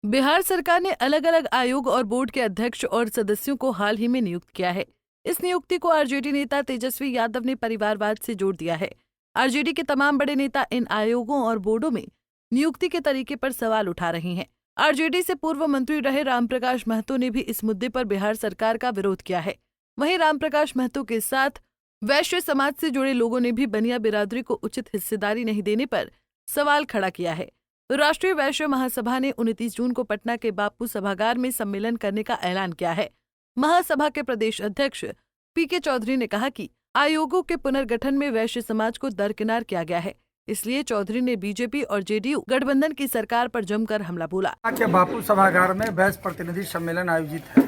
बिहार सरकार ने अलग अलग आयोग और बोर्ड के अध्यक्ष और सदस्यों को हाल ही में नियुक्त किया है। इस नियुक्ति को आरजेडी नेता तेजस्वी यादव ने परिवारवाद से जोड़ दिया है। आरजेडी के तमाम बड़े नेता इन आयोगों और बोर्डों में नियुक्ति के तरीके पर सवाल उठा रहे हैं। आरजेडी से पूर्व मंत्री रहे रामप्रकाश महतो ने भी इस मुद्दे पर बिहार सरकार का विरोध किया है। वहीं रामप्रकाश महतो के साथ वैश्य समाज से जुड़े लोगों ने भी बनिया बिरादरी को उचित हिस्सेदारी नहीं देने पर सवाल खड़ा किया है। राष्ट्रीय वैश्य महासभा ने 29 जून को पटना के बापू सभागार में सम्मेलन करने का ऐलान किया है। महासभा के प्रदेश अध्यक्ष पीके चौधरी ने कहा कि आयोगों के पुनर्गठन में वैश्य समाज को दरकिनार किया गया है, इसलिए चौधरी ने बीजेपी और जेडीयू गठबंधन की सरकार पर जमकर हमला बोला। बापू सभागार में वैश्य प्रतिनिधि सम्मेलन आयोजित है।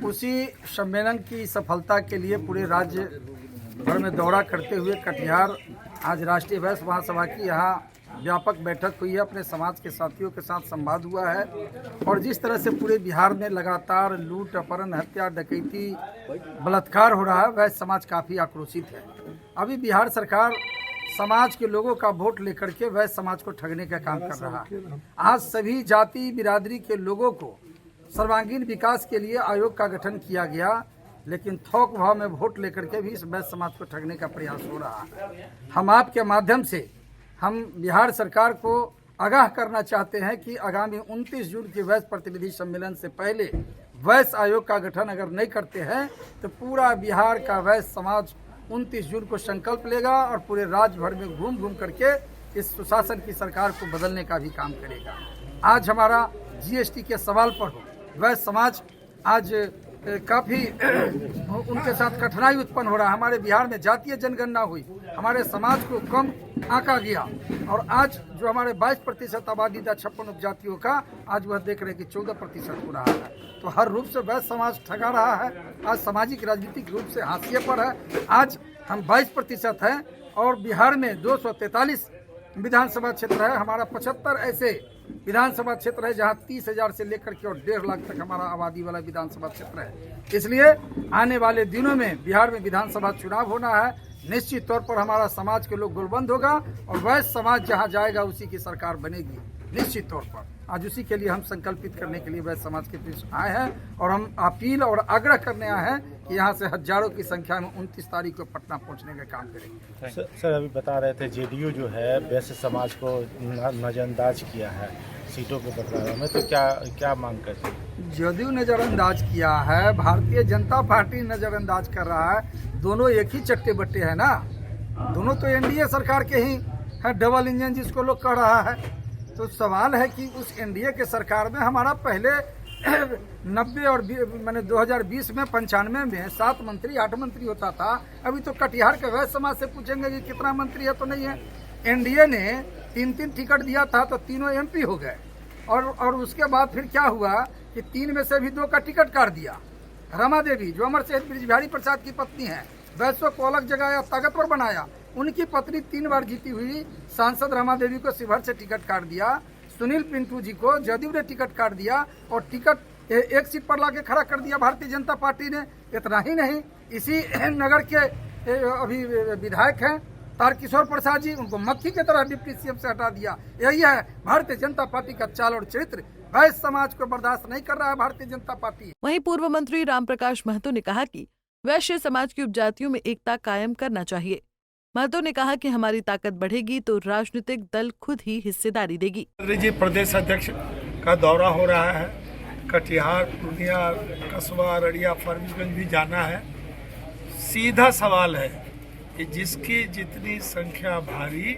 उसी सम्मेलन की सफलता के लिए पूरे राज्य भर में दौरा करते हुए कटिहार आज राष्ट्रीय वैश्य महासभा की यहाँ व्यापक बैठक हुई है। अपने समाज के साथियों के साथ संवाद हुआ है और जिस तरह से पूरे बिहार में लगातार लूट, अपहरण, हत्या, डकैती, बलात्कार हो रहा है, वह समाज काफ़ी आक्रोशित है। अभी बिहार सरकार समाज के लोगों का वोट लेकर के वह समाज को ठगने का काम कर रहा है। आज सभी जाति बिरादरी के लोगों को सर्वांगीण विकास के लिए आयोग का गठन किया गया, लेकिन थोक भाव में वोट लेकर के भी इस वैश्य समाज को ठगने का प्रयास हो रहा है। हम आपके माध्यम से हम बिहार सरकार को आगाह करना चाहते हैं कि आगामी 29 जून के वैश्य प्रतिनिधि सम्मेलन से पहले वैश्य आयोग का गठन अगर नहीं करते हैं तो पूरा बिहार का वैश्य समाज 29 जून को संकल्प लेगा और पूरे राज्य भर में घूम घूम करके इस सुशासन की सरकार को बदलने का भी काम करेगा। आज हमारा जीएसटी के सवाल पर हो, वैश्य समाज आज काफ़ी उनके साथ कठिनाई उत्पन्न हो रहा है। हमारे बिहार में जातीय जनगणना हुई, हमारे समाज को कम आंका गया और आज जो हमारे 22% आबादी था 56 उपजातियों का, आज वह देख रहे हैं कि 14% हो रहा है। तो हर रूप से वैश्य समाज ठगा रहा है। आज सामाजिक राजनीतिक रूप से हाशिए पर है। आज हम 22% हैं और बिहार में 243 विधानसभा क्षेत्र है। हमारा 75 ऐसे विधानसभा क्षेत्र है जहां 30,000 से लेकर के और 1.5 लाख तक हमारा आबादी वाला विधानसभा क्षेत्र है। इसलिए आने वाले दिनों में बिहार में विधानसभा चुनाव होना है। निश्चित तौर पर हमारा समाज के लोग गोलबंद होगा और वैश्य समाज जहां जाएगा उसी की सरकार बनेगी निश्चित तौर पर। आज उसी के लिए हम संकल्पित करने के लिए वैश्य समाज के बीच आए हैं और हम अपील और आग्रह करने आए हैं कि यहाँ से हजारों की संख्या में 29 तारीख को पटना पहुँचने का काम करेंगे। सर अभी बता रहे थे जेडीयू जो है वैश्य समाज को नजरअंदाज किया है सीटों के बंटवारे में, तो क्या मांग करते हैं? जदयू नजरअंदाज किया है, भारतीय जनता पार्टी नजरअंदाज कर रहा है। दोनों एक ही चट्टे बट्टे हैं ना, दोनों तो एनडीए सरकार के ही है, डबल इंजन जिसको लोग कह रहा है। तो सवाल है कि उस एनडीए के सरकार में हमारा पहले 90 और मैंने 2020 में 95 में 7 मंत्री 8 मंत्री होता था। अभी तो कटिहार के वैश्य समाज से पूछेंगे कि कितना मंत्री है, तो नहीं है। एनडीए ने 3 टिकट दिया था तो तीनों एमपी हो गए और उसके बाद फिर क्या हुआ कि 3 में से भी 2 का टिकट काट दिया। रमा देवी जो अमर शहीद ब्रिजबिहारी प्रसाद की पत्नी है, वैश्यों को अलग जगह ताकतवर बनाया। उनकी पत्नी 3 बार जीती हुई सांसद रमा देवी को शिवहर से टिकट काट दिया। सुनील पिंटू जी को जदयू ने टिकट काट दिया और टिकट एक सीट पर लाके खड़ा कर दिया भारतीय जनता पार्टी ने। इतना ही नहीं, इसी नगर के अभी विधायक हैं तारकिशोर प्रसाद जी, उनको मक्खी की तरह डिप्टी सीएम से हटा दिया। यही है भारतीय जनता पार्टी का चाल और चरित्र। वैश्य समाज को बर्दाश्त नहीं कर रहा है भारतीय जनता पार्टी। वहीं पूर्व मंत्री रामप्रकाश महतो ने कहा कि वैश्य समाज की उपजातियों में एकता कायम करना चाहिए। महतो ने कहा कि हमारी ताकत बढ़ेगी तो राजनीतिक दल खुद ही हिस्सेदारी देगी। जी प्रदेश अध्यक्ष का दौरा हो रहा है, कटिहार, पूर्णिया, कसबा, अररिया, फारबिसगंज भी जाना है। सीधा सवाल है कि जिसकी जितनी संख्या भारी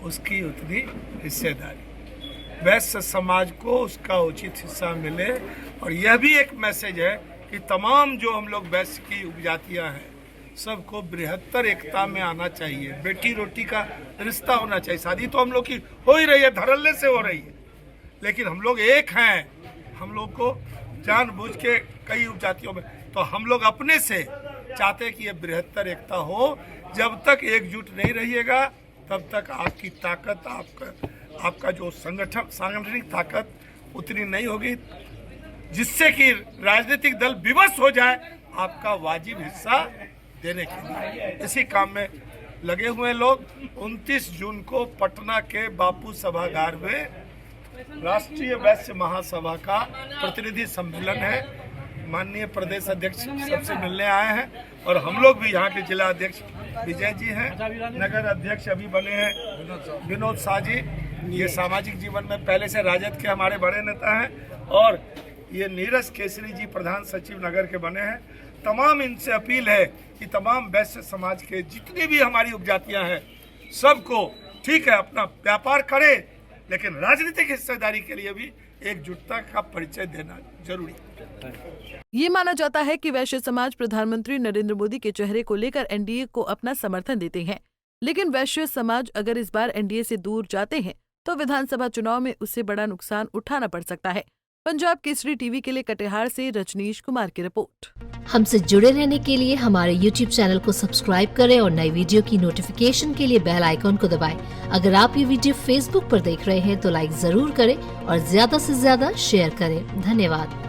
उसकी उतनी हिस्सेदारी, वैश्य समाज को उसका उचित हिस्सा मिले। और यह भी एक मैसेज है कि तमाम जो हम लोग वैश्य की उपजातियां हैं सबको बृहत्तर एकता में आना चाहिए। बेटी रोटी का रिश्ता होना चाहिए। शादी तो हम लोग की हो ही रही है, धड़ल्ले से हो रही है, लेकिन हम लोग एक हैं। हम लोग को जानबूझ के कई उपजातियों में तो हम लोग अपने से चाहते हैं कि ये बृहत्तर एकता हो। जब तक एकजुट नहीं रहिएगा तब तक आपकी ताकत, आपका जो सांगठनिक ताकत उतनी नहीं होगी जिससे कि राजनीतिक दल विवश हो जाए आपका वाजिब हिस्सा देने के लिए। इसी काम में लगे हुए लोग 29 जून को पटना के बापू सभागार में राष्ट्रीय वैश्य महासभा का प्रतिनिधि सम्मेलन है। माननीय प्रदेश अध्यक्ष सबसे मिलने आए हैं और हम लोग भी यहाँ के जिला अध्यक्ष विजय जी हैं, नगर अध्यक्ष अभी बने हैं विनोद शाह जी। ये सामाजिक जीवन में पहले से राजद के हमारे बड़े नेता हैं और ये नीरज केसरी जी प्रधान सचिव नगर के बने हैं। तमाम इनसे अपील है कि तमाम वैश्य समाज के जितनी भी हमारी उपजातियां हैं सबको ठीक है अपना व्यापार करे, लेकिन राजनीतिक हिस्सेदारी के लिए भी एकजुटता का परिचय देना जरूरी है। ये माना जाता है कि वैश्य समाज प्रधानमंत्री नरेंद्र मोदी के चेहरे को लेकर एनडीए को अपना समर्थन देते हैं, लेकिन वैश्य समाज अगर इस बार एनडीए से दूर जाते हैं तो विधानसभा चुनाव में उससे बड़ा नुकसान उठाना पड़ सकता है। पंजाब केसरी टीवी के लिए कटिहार से रजनीश कुमार की रिपोर्ट। हमसे जुड़े रहने के लिए हमारे YouTube चैनल को सब्सक्राइब करें और नई वीडियो की नोटिफिकेशन के लिए बेल आइकॉन को दबाएं। अगर आप ये वीडियो Facebook पर देख रहे हैं तो लाइक जरूर करें और ज्यादा से ज्यादा शेयर करें। धन्यवाद।